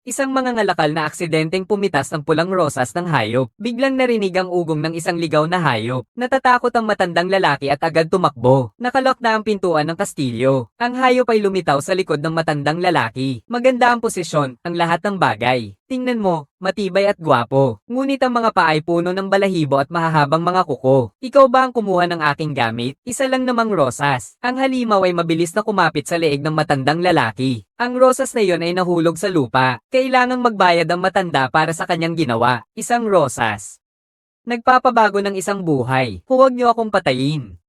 Isang mangangalakal na aksidenteng pumitas ng pulang rosas ng hayop. Biglang narinig ang ugong ng isang ligaw na hayop. Natatakot ang matandang lalaki at agad tumakbo. Nakalok na ang pintuan ng kastilyo. Ang hayop ay lumitaw sa likod ng matandang lalaki. Maganda ang posisyon, ang lahat ng bagay. Tingnan mo, matibay at gwapo. Ngunit ang mga paa ay puno ng balahibo at mahahabang mga kuko. Ikaw ba ang kumuha ng aking gamit? Isa lang namang rosas. Ang halimaw ay mabilis na kumapit sa leeg ng matandang lalaki. Ang rosas na iyon ay nahulog sa lupa. Kailangang magbayad ang matanda para sa kanyang ginawa. Isang rosas. Nagpapabago ng isang buhay. Huwag niyo akong patayin.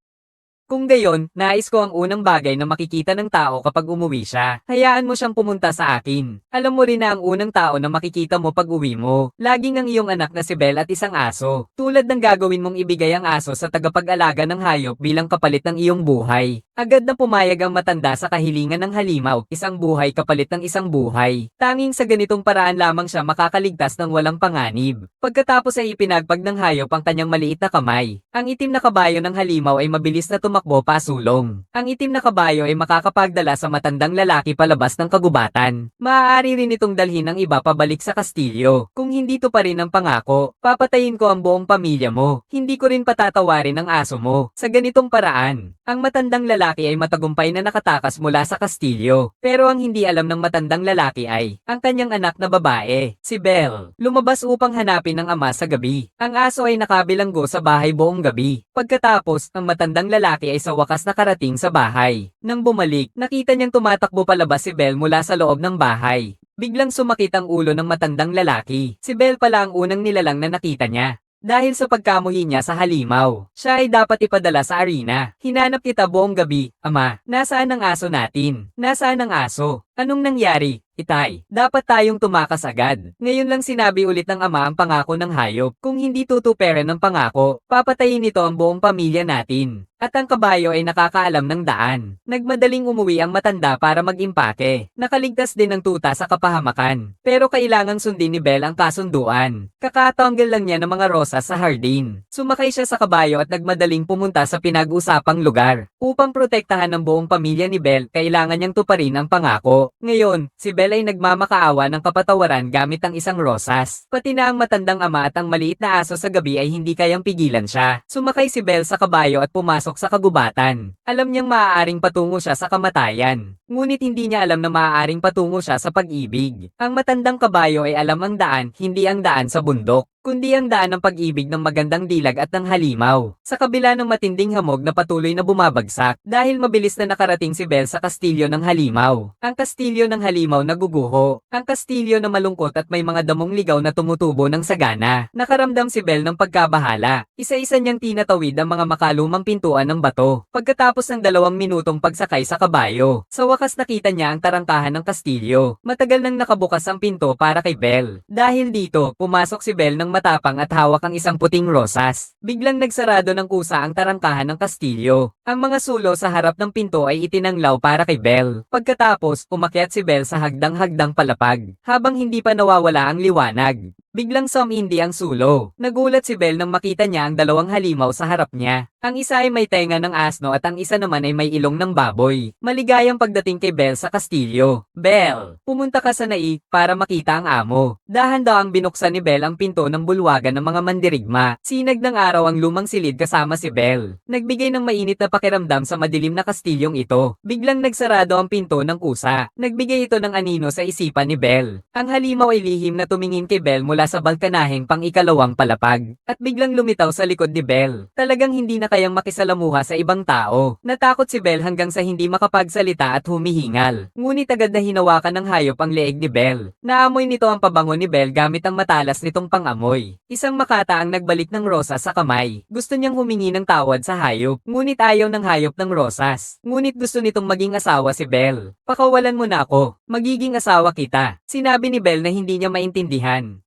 Kung gayon, nais ko ang unang bagay na makikita ng tao kapag umuwi siya. Hayaan mo siyang pumunta sa akin. Alam mo rin na ang unang tao na makikita mo pag uwi mo, laging ang iyong anak na si Belle at isang aso. Tulad ng gagawin mong ibigay ang aso sa tagapag-alaga ng hayop bilang kapalit ng iyong buhay. Agad na pumayag ang matanda sa kahilingan ng halimaw, isang buhay kapalit ng isang buhay. Tanging sa ganitong paraan lamang siya makakaligtas ng walang panganib. Pagkatapos ay ipinagpag ng hayop ang kanyang maliit na kamay. Ang itim na kabayo ng halimaw ay mabilis na tumakbo pasulong. Ang itim na kabayo ay makakapagdala sa matandang lalaki palabas ng kagubatan. Maaari rin itong dalhin ng iba pabalik sa kastilyo. Kung hindi to pa rin ang pangako, papatayin ko ang buong pamilya mo. Hindi ko rin patatawarin ang aso mo. Sa ganitong paraan, ang matandang lalaki ay matagumpay na nakatakas mula sa kastilyo. Pero ang hindi alam ng matandang lalaki ay ang kanyang anak na babae, si Belle. Lumabas upang hanapin ang ama sa gabi. Ang aso ay nakabilanggo sa bahay buong gabi. Pagkatapos, ang matandang lalaki ay sa wakas nakarating sa bahay. Nang bumalik, nakita niyang tumatakbo palabas si Belle mula sa loob ng bahay. Biglang sumakit ang ulo ng matandang lalaki. Si Belle pala ang unang nilalang na nakita niya. Dahil sa pagkamuhi niya sa halimaw, siya ay dapat ipadala sa arena. Hinanap kita buong gabi, ama. Nasaan ang aso natin? Nasaan ang aso? Anong nangyari? Itay, dapat tayong tumakas agad. Ngayon lang sinabi ulit ng ama ang pangako ng hayop. Kung hindi tutuperan ng pangako, papatayin nito ang buong pamilya natin. At ang kabayo ay nakakaalam ng daan. Nagmadaling umuwi ang matanda para mag-impake. Nakaligtas din ng tuta sa kapahamakan. Pero kailangang sundin ni Belle ang kasunduan. Kakatanggal lang niya ng mga rosas sa hardin. Sumakay siya sa kabayo at nagmadaling pumunta sa pinag-usapang lugar. Upang protektahan ng buong pamilya ni Belle, kailangan niyang tuparin ang pangako. Ngayon, si Belle ay nagmamakaawa ng kapatawaran gamit ang isang rosas. Pati na ang matandang ama at ang maliit na aso sa gabi ay hindi kayang pigilan siya. Sumakay si Belle sa kabayo at pumasok sa kagubatan. Alam niyang maaaring patungo siya sa kamatayan. Ngunit hindi niya alam na maaaring patungo siya sa pag-ibig. Ang matandang kabayo ay alam ang daan, hindi ang daan sa bundok, kundi ang daan ng pag-ibig ng magandang dilag at ng halimaw. Sa kabila ng matinding hamog na patuloy na bumabagsak, dahil mabilis na nakarating si Belle sa kastilyo ng halimaw. Ang kastilyo ng halimaw naguguho. Ang kastilyo na malungkot at may mga damong ligaw na tumutubo ng sagana. Nakaramdam si Belle ng pagkabahala. Isa-isa niyang tinatawid ang mga makalumang pintuan ng bato. Pagkatapos ng 2 minutong pagsakay sa kabayo, sa wakas nakita niya ang tarangkahan ng kastilyo. Matagal nang nakabukas ang pinto para kay Belle. Dahil dito, pumasok si Belle ng matapang at hawak ang isang puting rosas. Biglang nagsarado ng kusa ang tarangkahan ng kastilyo. Ang mga sulo sa harap ng pinto ay itinanglaw para kay Belle. Pagkatapos, umakyat si Belle sa hagdang-hagdang palapag. Habang hindi pa nawawala ang liwanag, biglang sumindi ang sulo. Nagulat si Belle nang makita niya ang dalawang halimaw sa harap niya. Ang isa ay may tenga ng asno at ang isa naman ay may ilong ng baboy. Maligayang pagdating kay Belle sa kastilyo. Belle, pumunta ka sa naik para makita ang amo. Dahan-dahang binuksan ni Belle ang pinto ng bulwagan ng mga mandirigma. Sinag ng araw ang lumang silid kasama si Belle. Nagbigay ng mainit na pakiramdam sa madilim na kastilyong ito. Biglang nagsarado ang pinto ng kusa. Nagbigay ito ng anino sa isipan ni Belle. Ang halimaw ay lihim na tumingin kay Belle mula sa balkanaheng pang-ikalawang palapag. At biglang lumitaw sa likod ni Belle. Talagang hindi na kayang makisalamuha sa ibang tao. Natakot si Belle hanggang sa hindi makapagsalita at humihingal. Ngunit agad na hinawakan ng hayop ang leeg ni Belle. Naamoy nito ang pabango ni Belle gamit ang matalas nitong pangamoy. Isang makata ang nagbalik ng rosas sa kamay. Gusto niyang humingi ng tawad sa hayop. Ngunit ayaw ng hayop ng rosas. Ngunit gusto nitong maging asawa si Belle. Pakawalan mo na ako. Magiging asawa kita. Sinabi ni Belle na hindi niya maintindihan.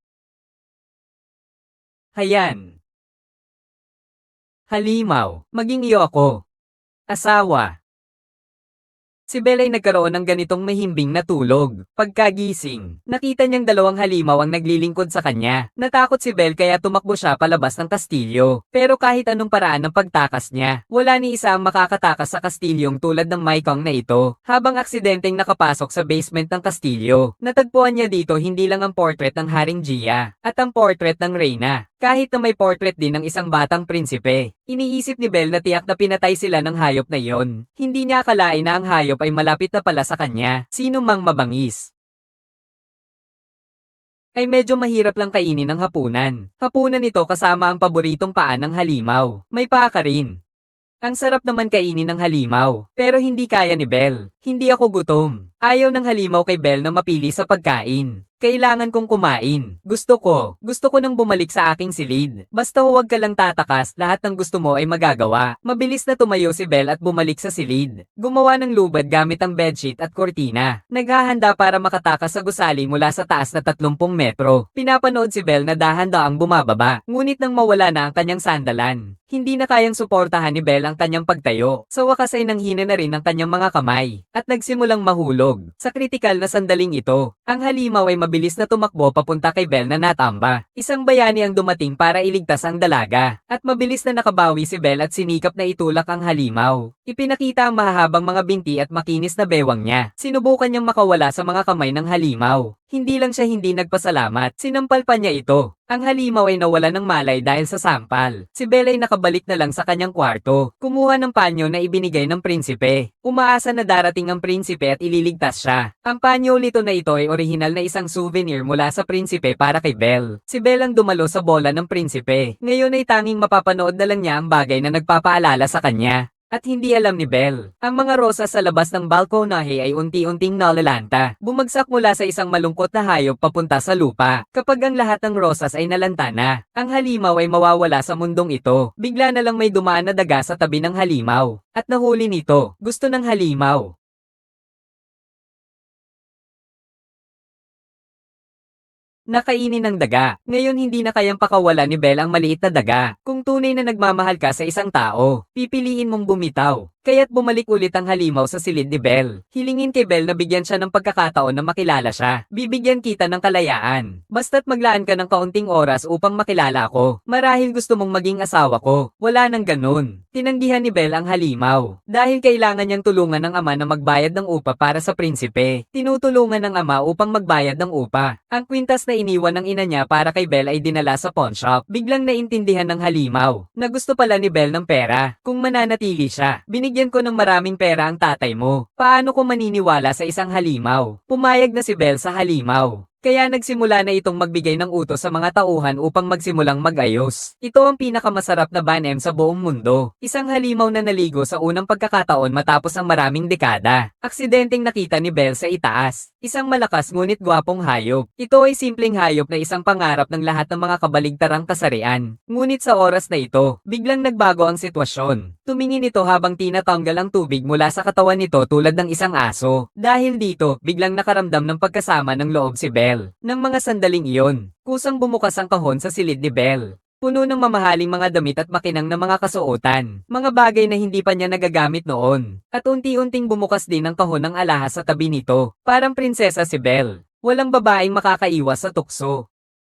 Hayan. Halimaw. Maging iyo ako. Asawa. Si Belle ay nagkaroon ng ganitong mahimbing na tulog. Pagkagising, nakita niyang dalawang halimaw ang naglilingkod sa kanya. Natakot si Belle kaya tumakbo siya palabas ng kastilyo. Pero kahit anong paraan ng pagtakas niya, wala ni isa ang makakatakas sa kastilyong tulad ng Maikong na ito. Habang aksidenteng nakapasok sa basement ng kastilyo, natagpuan niya dito hindi lang ang portrait ng Haring Gia at ang portrait ng Reyna. Kahit na may portrait din ng isang batang prinsipe, iniisip ni Belle na tiyak na pinatay sila ng hayop na iyon. Hindi niya akalain na ang hayop ay malapit na pala sa kanya, sino mang mabangis. Ay medyo mahirap lang kainin ng hapunan. Hapunan ito kasama ang paboritong paan ng halimaw. May paa ka rin. Ang sarap naman kainin ng halimaw, pero hindi kaya ni Belle. Hindi ako gutom. Ayaw ng halimaw kay Belle na mapili sa pagkain. Kailangan kong kumain. Gusto ko nang bumalik sa aking silid. Basta huwag ka lang tatakas, lahat ng gusto mo ay magagawa. Mabilis na tumayo si Belle at bumalik sa silid. Gumawa ng lubad gamit ang bedsheet at kortina. Naghahanda para makatakas sa gusali mula sa taas na 30 metro. Pinapanood si Belle na dahan-daang bumababa. Ngunit nang mawala na ang kanyang sandalan, hindi na kayang suportahan ni Belle ang kanyang pagtayo. Sa wakas ay nanghina na rin ang kanyang mga kamay at nagsimulang mahulog. Sa kritikal na sandaling ito, ang halimaw ay mabilis na tumakbo papunta kay Belle na natamba. Isang bayani ang dumating para iligtas ang dalaga at mabilis na nakabawi si Belle at sinikap na itulak ang halimaw. Ipinakita ang mahahabang mga binti at makinis na bewang niya. Sinubukan niyang makawala sa mga kamay ng halimaw. Hindi lang siya hindi nagpasalamat, sinampal pa niya ito. Ang halimaw ay nawala ng malay dahil sa sampal. Si Belle ay nakabalik na lang sa kanyang kwarto. Kumuha ng panyo na ibinigay ng prinsipe. Umaasa na darating ang prinsipe at ililigtas siya. Ang panyo lito na ito ay orihinal na isang souvenir mula sa prinsipe para kay Belle. Si Belle ang dumalo sa bola ng prinsipe. Ngayon ay tanging mapapanood na lang niya ang bagay na nagpapaalala sa kanya. At hindi alam ni Belle, ang mga rosas sa labas ng balkonahe ay unti-unting nalalanta. Bumagsak mula sa isang malungkot na hayop papunta sa lupa. Kapag ang lahat ng rosas ay nalanta na, ang halimaw ay mawawala sa mundong ito. Bigla na lang may dumaan na daga sa tabi ng halimaw. At nahuli nito, gusto ng halimaw. Nakainin ng daga. Ngayon hindi na kayang pakawala ni Belle ang maliit na daga. Kung tunay na nagmamahal ka sa isang tao, pipiliin mong bumitaw. Kaya't bumalik ulit ang halimaw sa silid ni Belle. Hilingin kay Belle na bigyan siya ng pagkakataon na makilala siya. Bibigyan kita ng kalayaan. Basta't maglaan ka ng kaunting oras upang makilala ako. Marahil gusto mong maging asawa ko. Wala nang ganun. Tinanggihan ni Belle ang halimaw. Dahil kailangan niyang tulungan ng ama na magbayad ng upa para sa prinsipe. Tinutulungan ng ama upang magbayad ng upa. Ang kwintas na iniwan ng ina niya para kay Belle ay dinala sa pawn shop. Biglang naintindihan ng halimaw na gusto pala ni Belle ng pera. Kung mananatili siya, binigyan ko ng maraming pera ang tatay mo. Paano ko maniniwala sa isang halimaw? Pumayag na si Belle sa halimaw. Kaya nagsimula na itong magbigay ng utos sa mga tauhan upang magsimulang mag-ayos. Ito ang pinakamasarap na banem sa buong mundo. Isang halimaw na naligo sa unang pagkakataon matapos ang maraming dekada. Aksidenteng nakita ni Belle sa itaas. Isang malakas ngunit gwapong hayop. Ito ay simpleng hayop na isang pangarap ng lahat ng mga kabaligtarang kasarian. Ngunit sa oras na ito, biglang nagbago ang sitwasyon. Tumingin ito habang tinatanggal ang tubig mula sa katawan nito tulad ng isang aso. Dahil dito, biglang nakaramdam ng pagkasama ng loob si Belle. Nang mga sandaling iyon, kusang bumukas ang kahon sa silid ni Belle. Puno ng mamahaling mga damit at makinang na mga kasuotan. Mga bagay na hindi pa niya nagagamit noon. At unti-unting bumukas din ang kahon ng alahas sa tabi nito. Parang prinsesa si Belle. Walang babaeng makakaiwas sa tukso.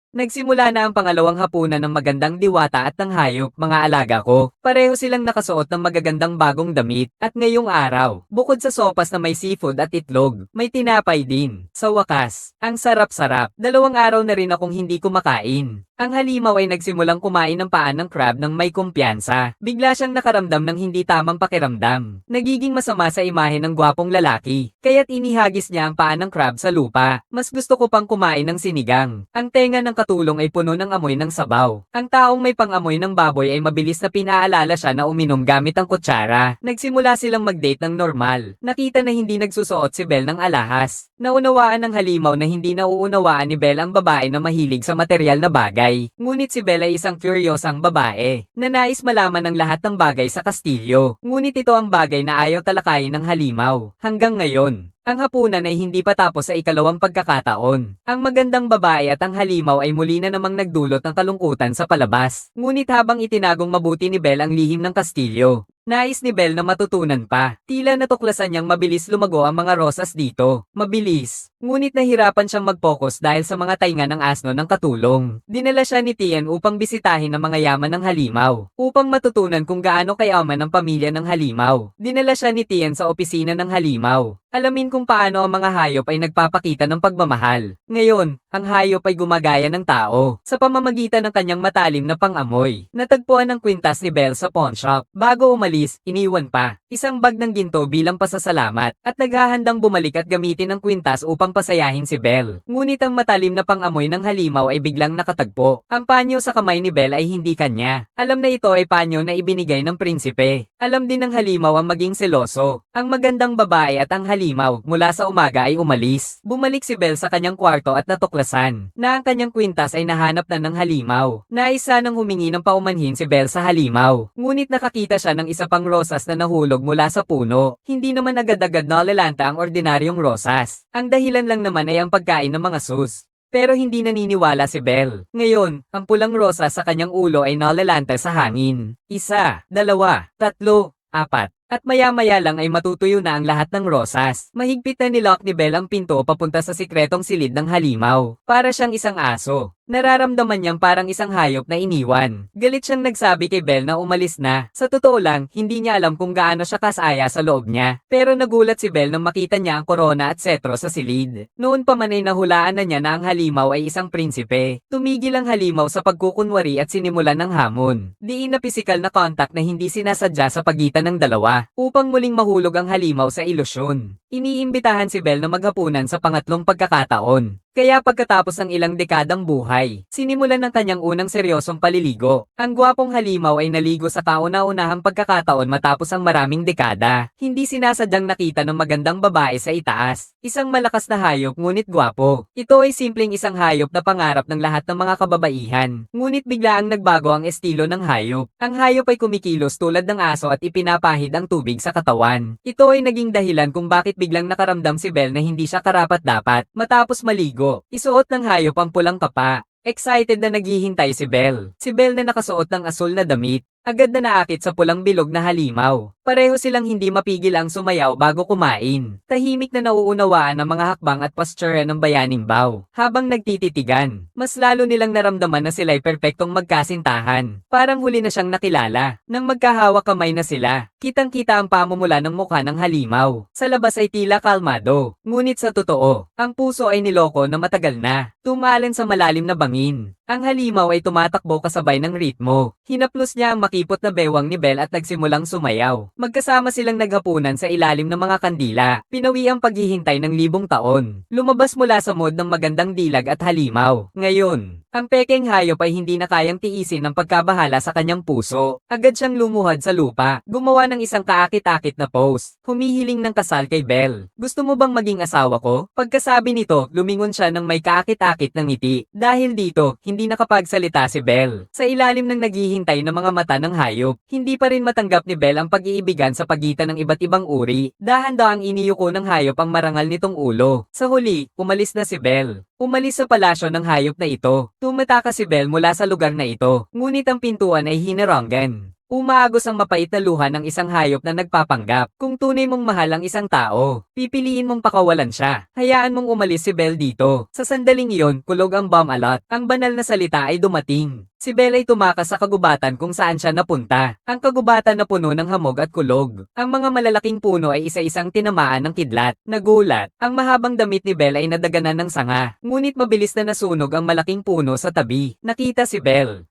Nagsimula na ang pangalawang hapunan ng magandang diwata at ng hayop, mga alaga ko. Pareho silang nakasuot ng magagandang bagong damit. At ngayong araw, bukod sa sopas na may seafood at itlog, may tinapay din. Sa wakas, ang sarap-sarap. 2 araw na rin akong hindi kumakain. Ang halimaw ay nagsimulang kumain ng paan ng crab ng may kumpiyansa. Bigla siyang nakaramdam ng hindi tamang pakiramdam. Nagiging masama sa imahe ng gwapong lalaki. Kaya't inihagis niya ang paan ng crab sa lupa. Mas gusto ko pang kumain ng sinigang. Ang tenga ng katulong ay puno ng amoy ng sabaw. Ang taong may pang-amoy ng baboy ay mabilis na pinaalala siya na uminom gamit ang kutsara. Nagsimula silang mag-date ng normal. Nakita na hindi nagsusuot si Belle ng alahas. Naunawaan ng halimaw na hindi nauunawaan ni Belle ang babae na mahilig sa material na bagay. Ngunit si Belle ay isang kuryosang babae na nais malaman ang lahat ng bagay sa kastilyo. Ngunit ito ang bagay na ayaw talakayin ng halimaw. Hanggang ngayon, ang hapunan ay hindi pa tapos sa ikalawang pagkakataon. Ang magandang babae at ang halimaw ay muli na namang nagdulot ng kalungkutan sa palabas. Ngunit habang itinagong mabuti ni Belle ang lihim ng kastilyo, Nais ni Belle na matutunan pa. Tila natuklasan niyang mabilis lumago ang mga rosas dito. Mabilis. Ngunit nahirapan siyang mag-focus dahil sa mga tainga ng asno ng katulong. Dinala siya ni Tian upang bisitahin ang mga yaman ng halimaw, upang matutunan kung gaano kayaman ang pamilya ng halimaw. Dinala siya ni Tian sa opisina ng halimaw. Alamin kung paano ang mga hayop ay nagpapakita ng pagmamahal. Ngayon, ang hayop ay gumagaya ng tao sa pamamagitan ng kanyang matalim na pang-amoy. Natagpuan ng kwintas ni Belle sa pawn shop. Bago umalis, iniwan pa isang bag ng ginto bilang pasasalamat at naghahandang bumalik at gamitin ang kwintas upang pasayahin si Belle. Ngunit ang matalim na pang-amoy ng halimaw ay biglang nakatagpo. Ang panyo sa kamay ni Belle ay hindi kanya. Alam na ito ay panyo na ibinigay ng prinsipe. Alam din ng halimaw ang maging seloso. Ang magandang babae at ang halimaw mula sa umaga ay umalis. Bumalik si Belle sa kanyang kwarto at natuklasan na ang kanyang kwintas ay nahanap na ng halimaw. Naisa nang humingi ng paumanhin si Belle sa halimaw. Ngunit nakakita siya ng isa pang rosas na nahulog mula sa puno. Hindi naman agad-agad nalalanta ang ordinaryong rosas. Ang dahilan lang naman ay ang pagkain ng mga sus. Pero hindi naniniwala si Belle. Ngayon, ang pulang rosas sa kanyang ulo ay nalalanta sa hangin. 1, 2, 3, 4. At maya-maya lang ay matutuyo na ang lahat ng rosas. Mahigpit na nilock ni Belle ang pinto papunta sa sikretong silid ng halimaw. Para siyang isang aso. Nararamdaman niyang parang isang hayop na iniwan. Galit siyang nagsabi kay Belle na umalis na. Sa totoo lang, hindi niya alam kung gaano siya kasaya sa loob niya. Pero nagulat si Belle nang makita niya ang korona at setro sa silid. Noon pa man ay nahulaan na niya na ang halimaw ay isang prinsipe. Tumigil ang halimaw sa pagkukunwari at sinimulan ng hamon. Diin na pisikal na contact na hindi sinasadya sa pagitan ng dalawa. Upang muling mahulog ang halimaw sa ilusyon. Iniimbitahan si Belle na maghapunan sa pangatlong pagkakataon. Kaya pagkatapos ng ilang dekadang buhay, sinimulan ng kanyang unang seryosong paliligo. Ang gwapong halimaw ay naligo sa kauna-unahang pagkakataon matapos ang maraming dekada. Hindi sinasadyang nakita ng magandang babae sa itaas. Isang malakas na hayop ngunit gwapo. Ito ay simpleng isang hayop na pangarap ng lahat ng mga kababaihan. Ngunit biglaang nagbago ang estilo ng hayop. Ang hayop ay kumikilos tulad ng aso at ipinapahid ang tubig sa katawan. Ito ay naging dahilan kung bakit biglang nakaramdam si Belle na hindi siya karapat-dapat matapos maligo. Isuot ng hayop ang pulang kapa. Excited na naghihintay si Belle. Si Belle na nakasuot ng asul na damit, agad na naakit sa pulang bilog na halimaw. Pareho silang hindi mapigil ang sumayaw bago kumain. Tahimik na nauunawaan ang mga hakbang at posture ng bayaning Bao. Habang nagtititigan, mas lalo nilang naramdaman na sila'y perpektong magkasintahan. Parang huli na siyang nakilala. Nang magkahawak kamay na sila, kitang-kita ang pamumula ng mukha ng halimaw. Sa labas ay tila kalmado. Ngunit sa totoo, ang puso ay niloko na matagal na. Tumalon sa malalim na bangin. Ang halimaw ay tumatakbo kasabay ng ritmo. Hinaplos niya ang makipot na bewang ni Belle at nagsimulang sumayaw. Magkasama silang naghapunan sa ilalim ng mga kandila. Pinawi ang paghihintay ng 1,000 taon. Lumabas mula sa mood ng magandang dilag at halimaw. Ngayon, ang pekeng hayop ay hindi na kayang tiisin ang pagkabahala sa kanyang puso. Agad siyang lumuhad sa lupa. Gumawa ng isang kaakit-akit na pose. Humihiling ng kasal kay Belle. Gusto mo bang maging asawa ko? Pagkasabi nito, lumingon siya ng may kaakit-akit ng ngiti. Dahil dito, hindi nakapagsalita si Belle. Sa ilalim ng naghihintay ng mga mata ng hayop, hindi pa rin matanggap ni Belle ang pag-iibigan sa pagitan ng iba't ibang uri. Dahan-dahang iniyuko ng hayop ang marangal nitong ulo. Sa huli, umalis na si Belle. Umalis sa palasyo ng hayop na ito. Tumataka si Belle mula sa lugar na ito, ngunit ang pintuan ay hinaranggan. Umaagos ang mapait na luha ng isang hayop na nagpapanggap. Kung tunay mong mahal ang isang tao, pipiliin mong pakawalan siya. Hayaan mong umalis si Belle dito. Sa sandaling iyon, kulog ang bomb alert. Ang banal na salita ay dumating. Si Belle ay tumakas sa kagubatan kung saan siya napunta. Ang kagubatan na puno ng hamog at kulog. Ang mga malalaking puno ay isa-isang tinamaan ng kidlat. Nagulat. Ang mahabang damit ni Belle ay nadaganan ng sanga. Ngunit mabilis na nasunog ang malaking puno sa tabi. Nakita si Belle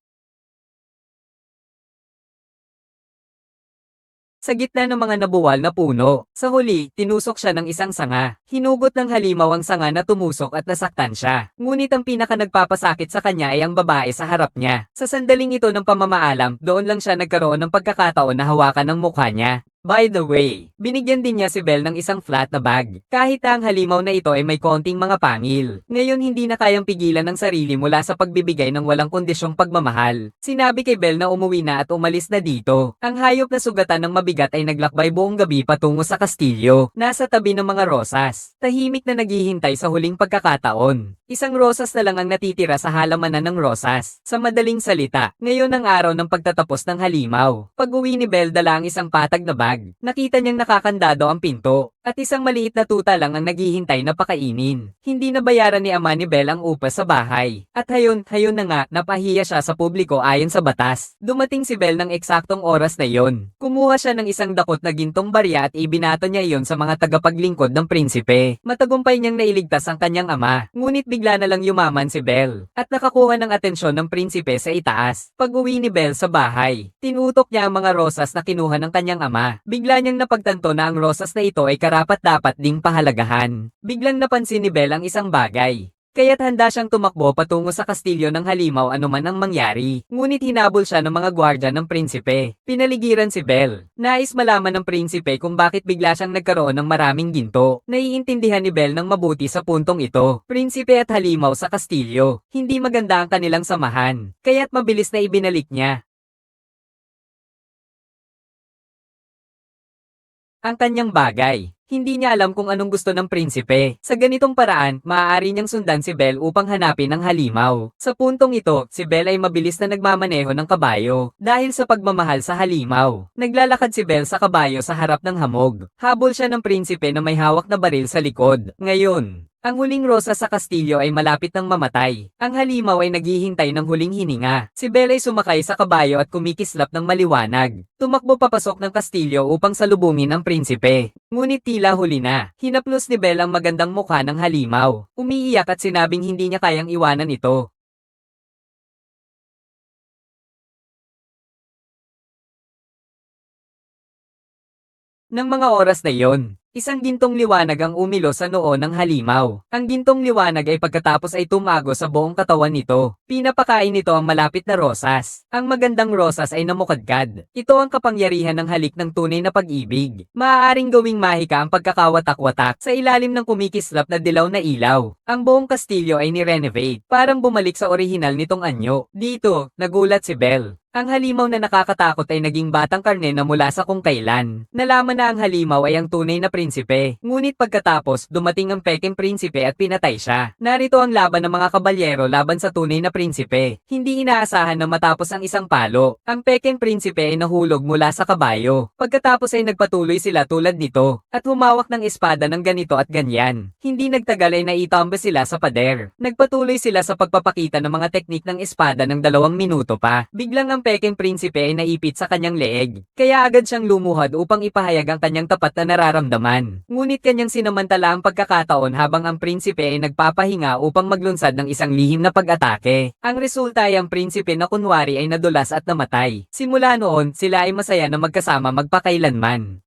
sa gitna ng mga nabuwal na puno. Sa huli, tinusok siya ng isang sanga. Hinugot ng halimaw ang sanga na tumusok at nasaktan siya. Ngunit ang pinaka nagpapasakit sa kanya ay ang babae sa harap niya. Sa sandaling ito ng pamamaalam, doon lang siya nagkaroon ng pagkakataon na hawakan ng mukha niya. By the way, binigyan din niya si Belle ng isang flat na bag. Kahit ang halimaw na ito ay may konting mga pangil. Ngayon hindi na kayang pigilan ng sarili mula sa pagbibigay ng walang kondisyong pagmamahal. Sinabi kay Belle na umuwi na at umalis na dito. Ang hayop na sugatan ng mabigat ay naglakbay buong gabi patungo sa kastilyo. Nasa tabi ng mga rosas. Tahimik na naghihintay sa huling pagkakataon. Isang rosas na lang ang natitira sa halamanan ng rosas. Sa madaling salita, ngayon ang araw ng pagtatapos ng halimaw. Pag-uwi ni Belle dala ang isang patag na bag. Nakita niyang nakakandado ang pinto, at isang maliit na tuta lang ang naghihintay na pakainin. Hindi nabayaran ni ama ni Belle ang upa sa bahay. At hayon na nga, napahiya siya sa publiko ayon sa batas. Dumating si Belle ng eksaktong oras na iyon. Kumuha siya ng isang dakot na gintong barya at ibinato niya iyon sa mga tagapaglingkod ng prinsipe. Matagumpay niyang nailigtas ang kanyang ama, ngunit bigla na lang yumaman si Belle, at nakakuha ng atensyon ng prinsipe sa itaas. Pag-uwi ni Belle sa bahay, tinutok niya ang mga rosas na kinuha ng kanyang ama. Bigla niyang napagtanto na ang rosas na ito ay karapat-dapat ding pahalagahan. Biglang napansin ni Belle ang isang bagay. Kaya't handa siyang tumakbo patungo sa kastilyo ng halimaw anuman ang mangyari. Ngunit hinabol siya ng mga gwardya ng prinsipe. Pinaligiran si Belle. Nais malaman ng prinsipe kung bakit bigla siyang nagkaroon ng maraming ginto. Naiintindihan ni Belle ng mabuti sa puntong ito. Prinsipe at halimaw sa kastilyo. Hindi maganda ang kanilang samahan. Kaya't mabilis na ibinalik niya ang kanyang bagay. Hindi niya alam kung anong gusto ng prinsipe. Sa ganitong paraan, maaari niyang sundan si Belle upang hanapin ang halimaw. Sa puntong ito, si Belle ay mabilis na nagmamaneho ng kabayo dahil sa pagmamahal sa halimaw. Naglalakad si Belle sa kabayo sa harap ng hamog. Habol siya ng prinsipe na may hawak na baril sa likod. Ngayon, ang huling rosa sa kastilyo ay malapit ng mamatay. Ang halimaw ay naghihintay ng huling hininga. Si Belle ay sumakay sa kabayo at kumikislap ng maliwanag. Tumakbo papasok ng kastilyo upang salubungin ang prinsipe. Ngunit tila huli na. Hinaplos ni Belle ang magandang mukha ng halimaw. Umiiyak at sinabing hindi niya kayang iwanan ito. Nang mga oras na iyon, isang gintong liwanag ang umilo sa noo ng halimaw. Ang gintong liwanag ay pagkatapos ay tumago sa buong katawan nito. Pinapakain nito ang malapit na rosas. Ang magandang rosas ay namukadkad. Ito ang kapangyarihan ng halik ng tunay na pag-ibig. Maaaring gawing mahika ang pagkakawatak-watak sa ilalim ng kumikislap na dilaw na ilaw. Ang buong kastilyo ay ni-renovate. Parang bumalik sa orihinal nitong anyo. Dito, nagulat si Belle. Ang halimaw na nakakatakot ay naging batang karne na mula sa kung kailan. Nalaman na ang halimaw ay ang tunay na prinsipe. Ngunit pagkatapos, dumating ang peking prinsipe at pinatay siya. Narito ang laban ng mga kabalyero laban sa tunay na prinsipe. Hindi inaasahan na matapos ang isang palo. Ang peking prinsipe ay nahulog mula sa kabayo. Pagkatapos ay nagpatuloy sila tulad nito, at humawak ng espada ng ganito at ganyan. Hindi nagtagal ay naitambe sila sa pader. Nagpatuloy sila sa pagpapakita ng mga teknik ng espada ng 2 minuto pa. Biglang ang peking prinsipe ay naipit sa kanyang leeg, kaya agad siyang lumuhad upang ipahayag ang kanyang tapat na nararamdaman. Ngunit kanyang sinamantala ang pagkakataon habang ang prinsipe ay nagpapahinga upang maglunsad ng isang lihim na pag-atake. Ang resulta ay ang prinsipe na kunwari ay nadulas at namatay. Simula noon, sila ay masaya na magkasama magpakailanman.